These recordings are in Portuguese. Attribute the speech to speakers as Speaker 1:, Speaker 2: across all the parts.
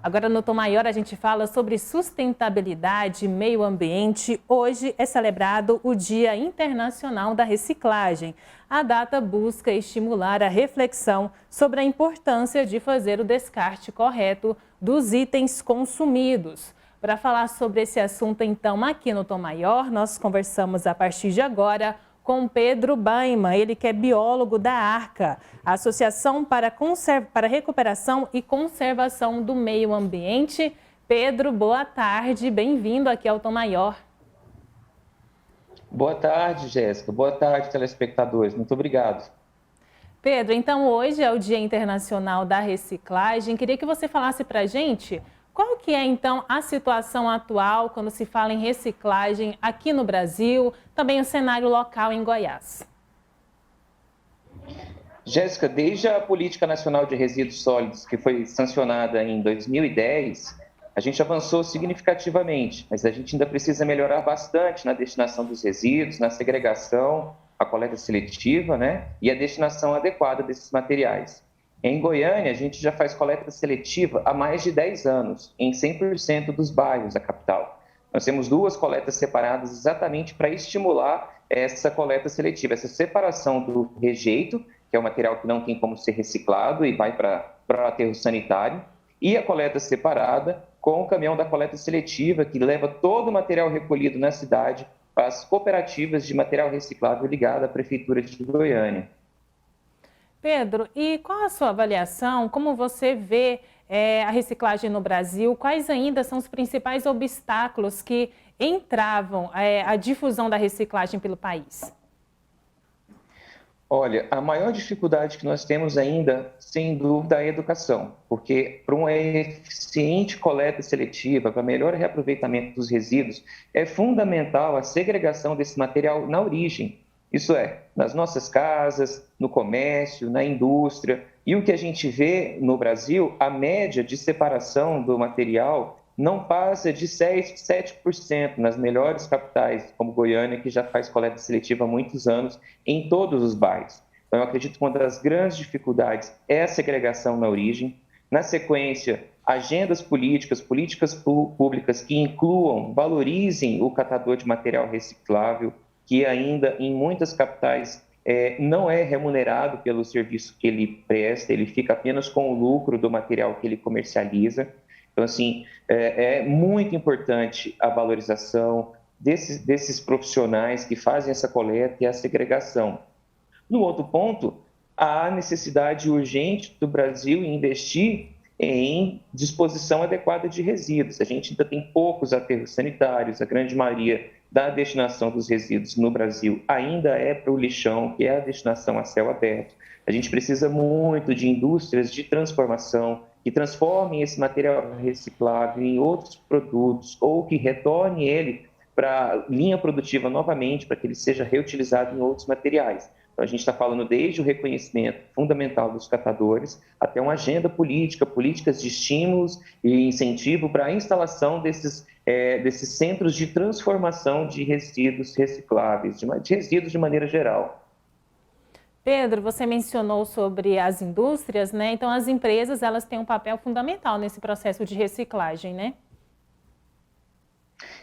Speaker 1: Agora no Tom Maior a gente fala sobre sustentabilidade e meio ambiente. Hoje é celebrado o Dia Internacional da Reciclagem. A data busca estimular a reflexão sobre a importância de fazer o descarte correto dos itens consumidos. Para falar sobre esse assunto, então, aqui no Tom Maior, nós conversamos a partir de agora com Pedro Baima, ele que é biólogo da ARCA, a Associação para Recuperação e Conservação do Meio Ambiente. Pedro, boa tarde, bem-vindo aqui ao Tom Maior.
Speaker 2: Boa tarde, Jéssica. Boa tarde, telespectadores. Muito obrigado.
Speaker 1: Pedro, então hoje é o Dia Internacional da Reciclagem. Queria que você falasse para a gente qual que é, então, a situação atual quando se fala em reciclagem aqui no Brasil, também o cenário local em Goiás.
Speaker 2: Jéssica, desde a Política Nacional de Resíduos Sólidos, que foi sancionada em 2010, a gente avançou significativamente, mas a gente ainda precisa melhorar bastante na destinação dos resíduos, na segregação, a coleta seletiva, né, e a destinação adequada desses materiais. Em Goiânia, a gente já faz coleta seletiva há mais de 10 anos, em 100% dos bairros da capital. Nós temos duas coletas separadas exatamente para estimular essa coleta seletiva, essa separação do rejeito, que é o material que não tem como ser reciclado e vai para o aterro sanitário, e a coleta separada com o caminhão da coleta seletiva, que leva todo o material recolhido na cidade para as cooperativas de material reciclável ligada à Prefeitura de Goiânia.
Speaker 1: Pedro, e qual a sua avaliação? Como você vê a reciclagem no Brasil? Quais ainda são os principais obstáculos que entravam a difusão da reciclagem pelo país?
Speaker 2: Olha, a maior dificuldade que nós temos ainda, sem dúvida, é a educação, porque para uma eficiente coleta seletiva, para melhor reaproveitamento dos resíduos, é fundamental a segregação desse material na origem. Isso é, nas nossas casas, no comércio, na indústria. E o que a gente vê no Brasil, a média de separação do material não passa de 6, 7% nas melhores capitais, como Goiânia, que já faz coleta seletiva há muitos anos, em todos os bairros. Então, eu acredito que uma das grandes dificuldades é a segregação na origem. Na sequência, agendas políticas, políticas públicas que incluam, valorizem o catador de material reciclável, que ainda em muitas capitais não é remunerado pelo serviço que ele presta, ele fica apenas com o lucro do material que ele comercializa. Então, assim, é muito importante a valorização desses profissionais que fazem essa coleta e a segregação. No outro ponto, há necessidade urgente do Brasil em investir em disposição adequada de resíduos. A gente ainda tem poucos aterros sanitários, a grande maioria da destinação dos resíduos no Brasil ainda é para o lixão, que é a destinação a céu aberto. A gente precisa muito de indústrias de transformação que transformem esse material reciclável em outros produtos ou que retornem ele para a linha produtiva novamente, para que ele seja reutilizado em outros materiais. Então, a gente está falando desde o reconhecimento fundamental dos catadores até uma agenda política, políticas de estímulos e incentivo para a instalação desses centros de transformação de resíduos recicláveis, de resíduos de maneira geral.
Speaker 1: Pedro, você mencionou sobre as indústrias, né? Então, as empresas, elas têm um papel fundamental nesse processo de reciclagem, né?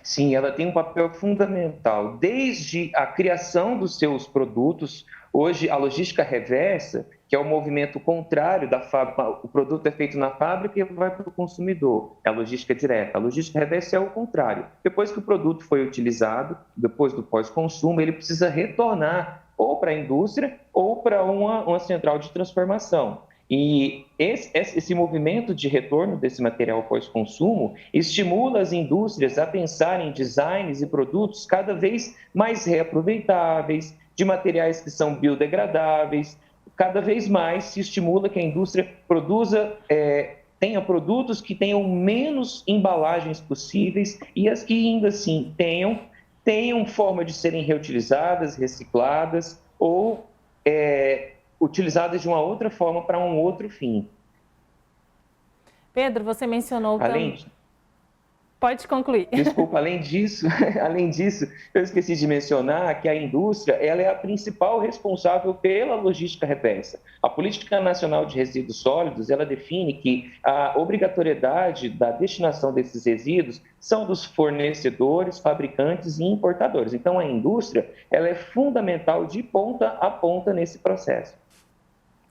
Speaker 2: Sim, ela tem um papel fundamental, desde a criação dos seus produtos. Hoje, a logística reversa, que é o movimento contrário da fábrica, o produto é feito na fábrica e vai para o consumidor, é a logística direta. A logística reversa é o contrário. Depois que o produto foi utilizado, depois do pós-consumo, ele precisa retornar ou para a indústria ou para uma central de transformação. E esse movimento de retorno desse material pós-consumo estimula as indústrias a pensarem em designs e produtos cada vez mais reaproveitáveis, de materiais que são biodegradáveis. Cada vez mais se estimula que a indústria tenha produtos que tenham menos embalagens possíveis e as que ainda assim tenham forma de serem reutilizadas, recicladas ou utilizadas de uma outra forma para um outro fim.
Speaker 1: Pedro, você mencionou também... Pode concluir.
Speaker 2: Desculpa, além disso, além disso, eu esqueci de mencionar que a indústria ela é a principal responsável pela logística reversa. A Política Nacional de Resíduos Sólidos ela define que a obrigatoriedade da destinação desses resíduos são dos fornecedores, fabricantes e importadores. Então, a indústria ela é fundamental de ponta a ponta nesse processo.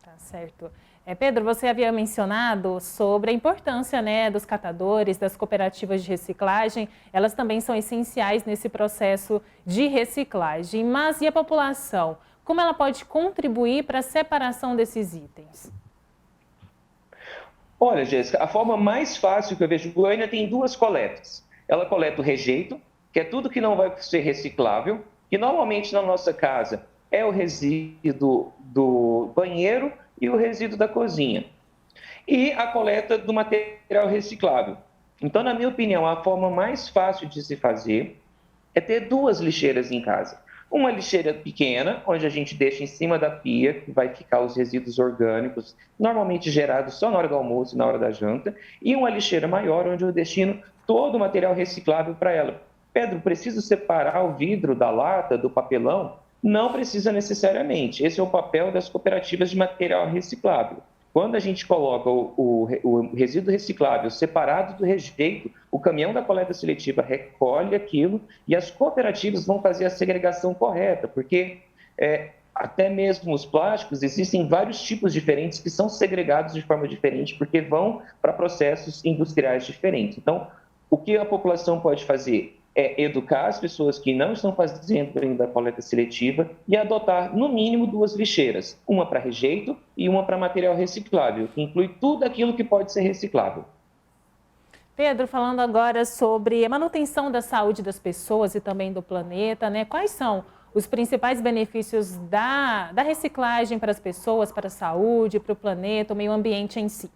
Speaker 1: Tá certo. Pedro, você havia mencionado sobre a importância, né, dos catadores, das cooperativas de reciclagem. Elas também são essenciais nesse processo de reciclagem. Mas e a população? Como ela pode contribuir para a separação desses itens?
Speaker 2: Olha, Jéssica, a forma mais fácil que eu vejo, Goiânia tem duas coletas. Ela coleta o rejeito, que é tudo que não vai ser reciclável, que normalmente na nossa casa é o resíduo do banheiro e o resíduo da cozinha. E a coleta do material reciclável. Então, na minha opinião, a forma mais fácil de se fazer é ter duas lixeiras em casa. Uma lixeira pequena, onde a gente deixa em cima da pia, que vai ficar os resíduos orgânicos, normalmente gerados só na hora do almoço e na hora da janta, e uma lixeira maior, onde eu destino todo o material reciclável para ela. Pedro, preciso separar o vidro da lata, do papelão? Não precisa necessariamente. Esse é o papel das cooperativas de material reciclável. Quando a gente coloca o resíduo reciclável separado do rejeito, o caminhão da coleta seletiva recolhe aquilo e as cooperativas vão fazer a segregação correta, porque até mesmo os plásticos, existem vários tipos diferentes que são segregados de forma diferente, porque vão para processos industriais diferentes. Então, o que a população pode fazer? É educar as pessoas que não estão fazendo ainda a coleta seletiva e adotar, no mínimo, duas lixeiras, uma para rejeito e uma para material reciclável, que inclui tudo aquilo que pode ser reciclável.
Speaker 1: Pedro, falando agora sobre a manutenção da saúde das pessoas e também do planeta, né? Quais são os principais benefícios da reciclagem para as pessoas, para a saúde, para o planeta, o meio ambiente em si?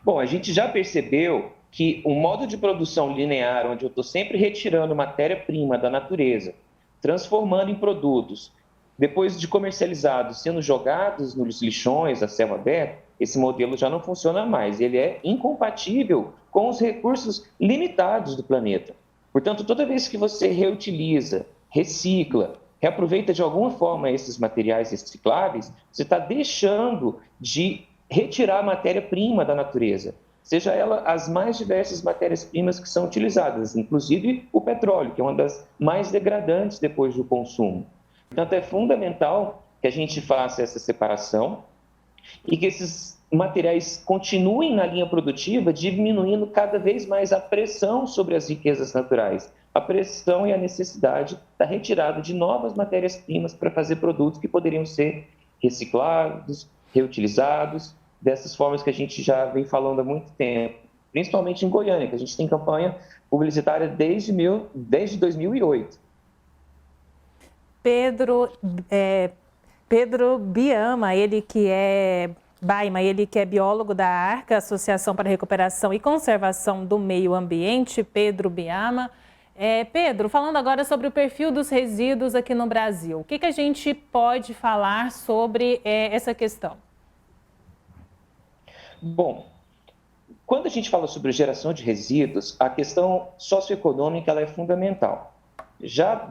Speaker 2: Bom, a gente já percebeu que o modo de produção linear, onde eu estou sempre retirando matéria-prima da natureza, transformando em produtos, depois de comercializados, sendo jogados nos lixões a céu aberto, esse modelo já não funciona mais. Ele é incompatível com os recursos limitados do planeta. Portanto, toda vez que você reutiliza, recicla, reaproveita de alguma forma esses materiais recicláveis, você está deixando de retirar matéria-prima da natureza, seja ela as mais diversas matérias-primas que são utilizadas, inclusive o petróleo, que é uma das mais degradantes depois do consumo. Portanto, é fundamental que a gente faça essa separação e que esses materiais continuem na linha produtiva, diminuindo cada vez mais a pressão sobre as riquezas naturais, a pressão e a necessidade da retirada de novas matérias-primas para fazer produtos que poderiam ser reciclados, reutilizados, dessas formas que a gente já vem falando há muito tempo, principalmente em Goiânia, que a gente tem campanha publicitária desde 2008.
Speaker 1: Pedro Biama, ele que é biólogo da ARCA, Associação para a Recuperação e Conservação do Meio Ambiente, Pedro Biama. Pedro, falando agora sobre o perfil dos resíduos aqui no Brasil, o que a gente pode falar sobre essa questão?
Speaker 2: Bom, quando a gente fala sobre geração de resíduos, a questão socioeconômica ela é fundamental. Já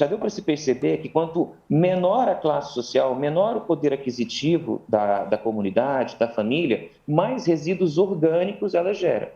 Speaker 2: deu para se perceber que quanto menor a classe social, menor o poder aquisitivo da comunidade, da família, mais resíduos orgânicos ela gera.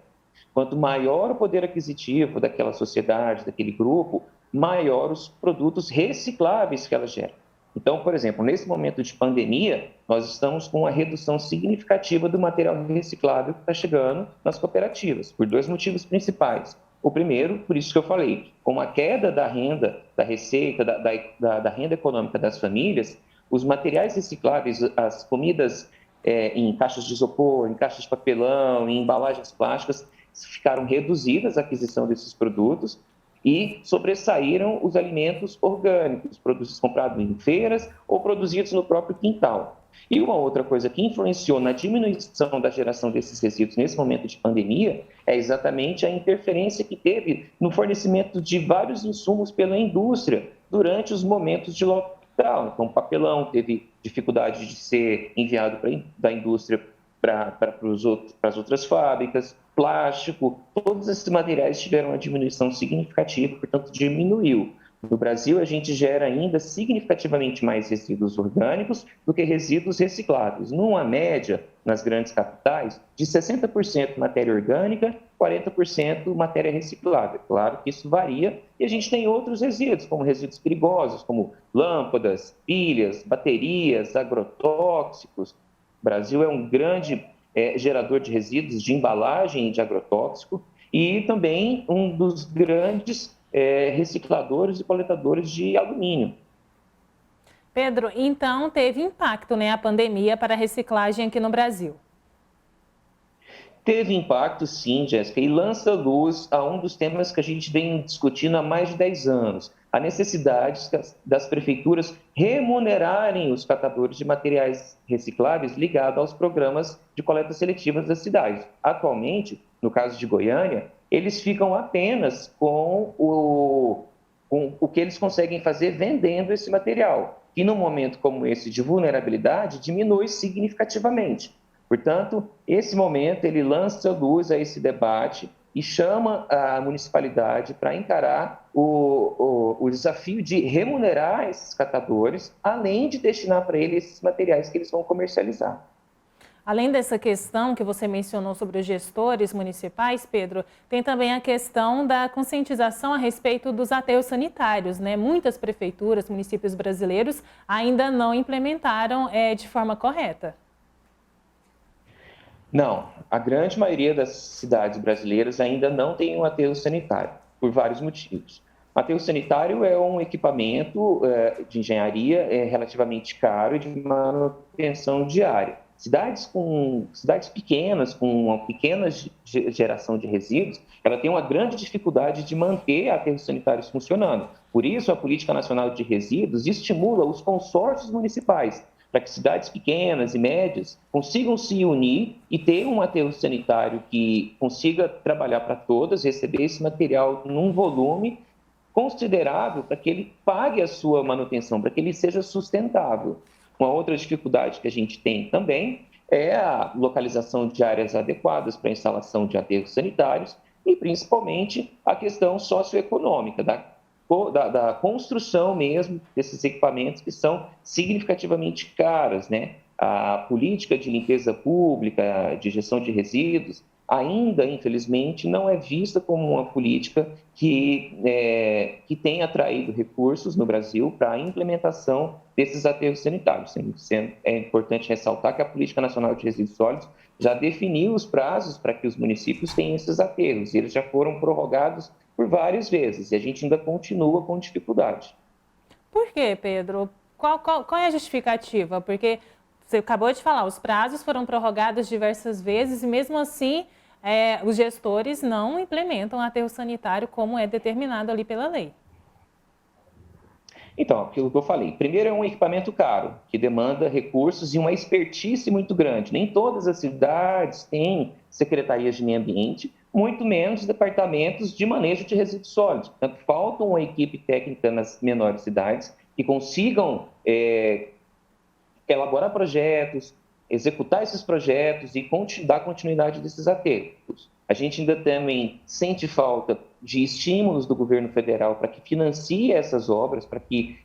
Speaker 2: Quanto maior o poder aquisitivo daquela sociedade, daquele grupo, maior os produtos recicláveis que ela gera. Então, por exemplo, nesse momento de pandemia, nós estamos com uma redução significativa do material reciclável que está chegando nas cooperativas, por dois motivos principais. O primeiro, por isso que eu falei, com a queda da renda, da receita, da renda econômica das famílias, os materiais recicláveis, as comidas em caixas de isopor, em caixas de papelão, em embalagens plásticas, ficaram reduzidas a aquisição desses produtos e sobressaíram os alimentos orgânicos, produtos comprados em feiras ou produzidos no próprio quintal. E uma outra coisa que influenciou na diminuição da geração desses resíduos nesse momento de pandemia é exatamente a interferência que teve no fornecimento de vários insumos pela indústria durante os momentos de lockdown. Então, o papelão teve dificuldade de ser enviado da indústria para as outras fábricas, plástico, todos esses materiais tiveram uma diminuição significativa, portanto, diminuiu. No Brasil, a gente gera ainda significativamente mais resíduos orgânicos do que resíduos recicláveis, numa média, nas grandes capitais, de 60% matéria orgânica, 40% matéria reciclável. Claro que isso varia, e a gente tem outros resíduos, como resíduos perigosos, como lâmpadas, pilhas, baterias, agrotóxicos. O Brasil é um grande gerador de resíduos de embalagem de agrotóxico e também um dos grandes recicladores e coletadores de alumínio.
Speaker 1: Pedro, então teve impacto, né, a pandemia para a reciclagem aqui no Brasil?
Speaker 2: Teve impacto, sim, Jéssica, e lança luz a um dos temas que a gente vem discutindo há mais de 10 anos, a necessidade das prefeituras remunerarem os catadores de materiais recicláveis ligados aos programas de coleta seletiva das cidades. Atualmente, no caso de Goiânia, eles ficam apenas com o que eles conseguem fazer vendendo esse material, que num momento como esse de vulnerabilidade diminui significativamente. Portanto, esse momento ele lança luz a esse debate e chama a municipalidade para encarar o desafio de remunerar esses catadores, além de destinar para eles esses materiais que eles vão comercializar.
Speaker 1: Além dessa questão que você mencionou sobre os gestores municipais, Pedro, tem também a questão da conscientização a respeito dos aterros sanitários, né? Muitas prefeituras, municípios brasileiros ainda não implementaram de forma correta.
Speaker 2: Não, a grande maioria das cidades brasileiras ainda não tem um aterro sanitário, por vários motivos. O aterro sanitário é um equipamento de engenharia relativamente caro e de manutenção diária. Cidades pequenas, com uma pequena geração de resíduos, ela tem uma grande dificuldade de manter aterros sanitários funcionando. Por isso, a Política Nacional de Resíduos estimula os consórcios municipais para que cidades pequenas e médias consigam se unir e ter um aterro sanitário que consiga trabalhar para todas, receber esse material num volume considerável para que ele pague a sua manutenção, para que ele seja sustentável. Uma outra dificuldade que a gente tem também é a localização de áreas adequadas para a instalação de aterros sanitários e, principalmente, a questão socioeconômica, da construção mesmo desses equipamentos que são significativamente caras, né? A política de limpeza pública, de gestão de resíduos, ainda, infelizmente, não é vista como uma política que tem atraído recursos no Brasil para a implementação desses aterros sanitários. É importante ressaltar que a Política Nacional de Resíduos Sólidos já definiu os prazos para que os municípios tenham esses aterros, e eles já foram prorrogados por várias vezes, e a gente ainda continua com dificuldade.
Speaker 1: Por quê, Pedro? Qual é a justificativa? Porque você acabou de falar, os prazos foram prorrogados diversas vezes e mesmo assim os gestores não implementam o aterro sanitário como é determinado ali pela lei.
Speaker 2: Então, aquilo que eu falei, primeiro é um equipamento caro, que demanda recursos e uma expertise muito grande. Nem todas as cidades têm secretarias de meio ambiente, muito menos departamentos de manejo de resíduos sólidos. Portanto, falta uma equipe técnica nas menores cidades que consigam elaborar projetos, executar esses projetos e dar continuidade desses aterros. A gente ainda também sente falta de estímulos do governo federal para que financie essas obras, para que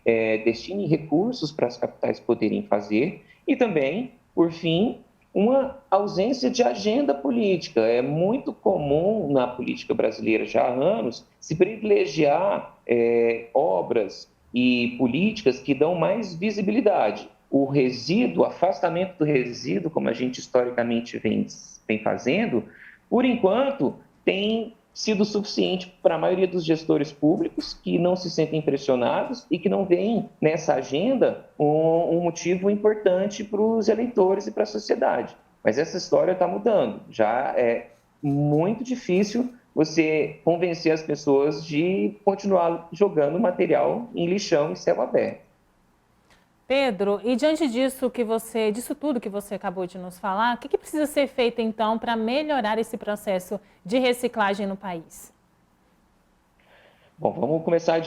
Speaker 2: destine recursos para as capitais poderem fazer e também, por fim, uma ausência de agenda política. É muito comum na política brasileira já há anos se privilegiar obras e políticas que dão mais visibilidade. O resíduo, o afastamento do resíduo, como a gente historicamente vem fazendo, por enquanto, tem sido suficiente para a maioria dos gestores públicos que não se sentem pressionados e que não veem nessa agenda um motivo importante para os eleitores e para a sociedade. Mas essa história está mudando. Já é muito difícil você convencer as pessoas de continuar jogando material em lixão em céu aberto.
Speaker 1: Pedro, e diante disso tudo que você acabou de nos falar, o que precisa ser feito então para melhorar esse processo de reciclagem no país?
Speaker 2: Bom, vamos começar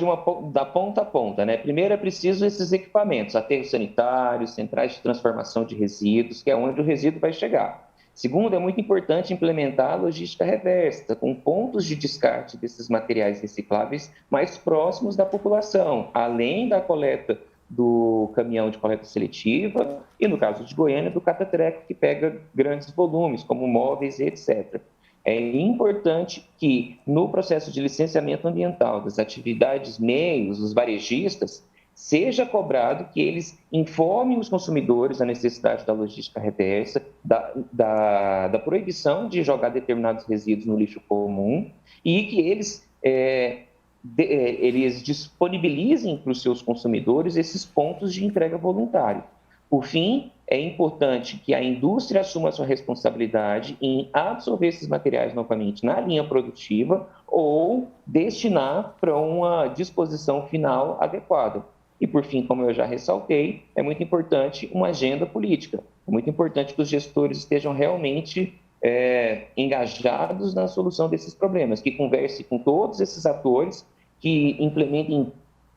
Speaker 2: da ponta a ponta, né? Primeiro é preciso esses equipamentos, aterros sanitários, centrais de transformação de resíduos, que é onde o resíduo vai chegar. Segundo, é muito importante implementar a logística reversa, com pontos de descarte desses materiais recicláveis mais próximos da população, além da coleta do caminhão de coleta seletiva e, no caso de Goiânia, do catatreco, que pega grandes volumes, como móveis e etc. É importante que, no processo de licenciamento ambiental das atividades meios, os varejistas, seja cobrado que eles informem os consumidores da necessidade da logística reversa, da proibição de jogar determinados resíduos no lixo comum e que eles disponibilizem para os seus consumidores esses pontos de entrega voluntária. Por fim, é importante que a indústria assuma a sua responsabilidade em absorver esses materiais novamente na linha produtiva ou destinar para uma disposição final adequada. E, por fim, como eu já ressaltei, é muito importante uma agenda política. É muito importante que os gestores estejam realmente engajados na solução desses problemas, que conversem com todos esses atores, que implementem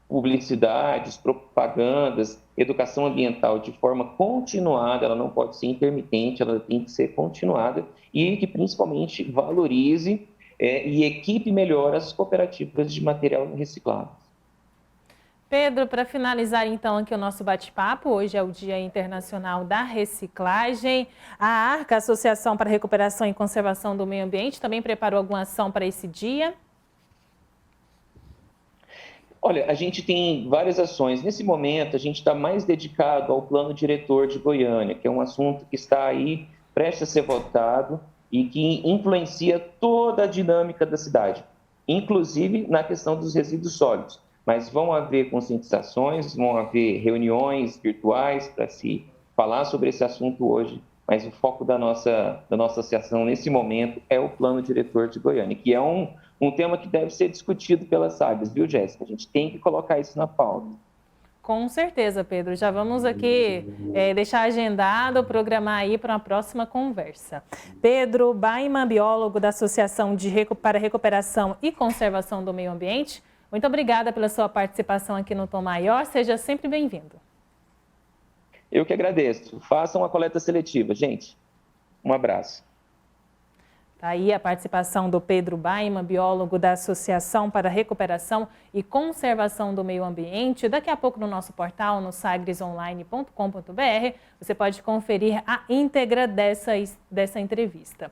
Speaker 2: publicidades, propagandas, educação ambiental de forma continuada, ela não pode ser intermitente, ela tem que ser continuada e que principalmente valorize e equipe melhor as cooperativas de material reciclado.
Speaker 1: Pedro, para finalizar então aqui o nosso bate-papo, hoje é o Dia Internacional da Reciclagem. A ARCA, Associação para a Recuperação e Conservação do Meio Ambiente, também preparou alguma ação para esse dia?
Speaker 2: Olha, a gente tem várias ações. Nesse momento, a gente está mais dedicado ao plano diretor de Goiânia, que é um assunto que está aí prestes a ser votado e que influencia toda a dinâmica da cidade, inclusive na questão dos resíduos sólidos. Mas vão haver conscientizações, vão haver reuniões virtuais para se falar sobre esse assunto hoje, mas o foco da nossa associação nesse momento é o plano diretor de Goiânia, que é um tema que deve ser discutido pelas SAGs, viu, Jéssica? A gente tem que colocar isso na pauta.
Speaker 1: Com certeza, Pedro. Já vamos aqui deixar agendado, programar aí para uma próxima conversa. Pedro Baiman, biólogo da Associação para a Recuperação e Conservação do Meio Ambiente, muito obrigada pela sua participação aqui no Tom Maior. Seja sempre bem-vindo.
Speaker 2: Eu que agradeço. Façam a coleta seletiva, gente. Um abraço.
Speaker 1: Tá aí a participação do Pedro Baiman, biólogo da Associação para a Recuperação e Conservação do Meio Ambiente. Daqui a pouco no nosso portal, no sagresonline.com.br, você pode conferir a íntegra dessa entrevista.